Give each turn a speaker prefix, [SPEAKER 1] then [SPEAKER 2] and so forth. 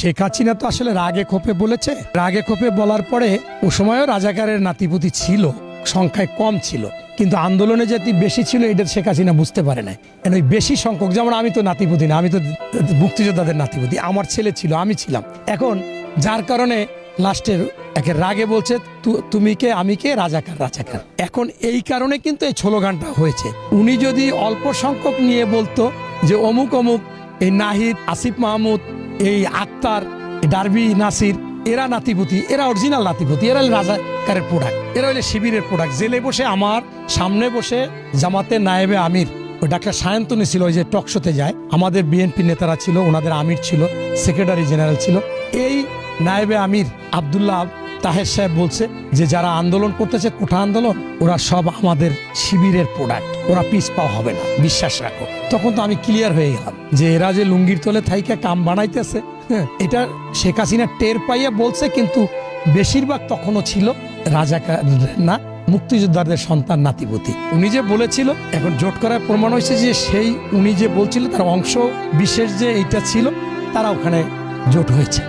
[SPEAKER 1] শেখ হাসিনা তো আসলে রাগে ক্ষোভে বলেছে, রাগে ক্ষোভে বলার পরে ও সময়ও রাজাকারের নাতিপুতি ছিল, সংখ্যায় কম ছিল, কিন্তু আন্দোলনে যে বেশি ছিল এটা শেখ হাসিনা বুঝতে পারে না। ওই বেশি সংখ্যক, যেমন আমি তো নাতিপুতি না, আমি তো মুক্তিযোদ্ধাদের নাতিপুতি, আমার ছেলে ছিল, আমি ছিলাম। এখন যার কারণে লাস্টের একে রাগে বলছে তুমি কে আমি কে, রাজাকার রাজাকার। এখন এই কারণে কিন্তু এই স্লোগানটা হয়েছে। উনি যদি অল্প সংখ্যক নিয়ে বলতো যে অমুক অমুক, এই নাহিদ, আসিফ মাহমুদ, এই আক্তার, ডারবি নাসির, এরা নাতিপুতি, এরা অরিজিনাল নাতিপুতি, এরা রাজাকারের প্রোডাক্ট, এরা হলে শিবিরের প্রোডাক্ট। জেলে বসে আমার সামনে বসে জামাতের নায়েবে আমির ওই ডাক্তার সায়ন্তনী ছিল, ওই যে টকশোতে যায়, আমাদের বিএনপি নেতারা ছিল, ওনাদের আমির ছিল, সেক্রেটারি জেনারেল ছিল। এই নায়েবে আমির আব্দুল্লাহ তাহের সাহেব বলছে যে যারা আন্দোলন করতেছে, কোঠা আন্দোলন, ওরা সব আমাদের শিবিরের প্রোডাক্ট, ওরা পিছ পাওয়া হবে না, বিশ্বাস রাখো। তখন তো আমি ক্লিয়ার হয়ে গেলাম যে এরা যে লুঙ্গির তলে থাইকা কাম বানাইতেছে, এটা শেখ হাসিনা টের পাইয়া বলছে, কিন্তু বেশিরভাগ তখনও ছিল রাজাকার না, মুক্তিযোদ্ধাদের সন্তান নাতিপুতি। উনি যে বলেছিল, এখন জোট করার প্রমাণ হয়েছে যে সেই উনি যে বলছিল তার অংশ বিশেষ যে এইটা ছিল, তারা ওখানে জোট হয়েছে।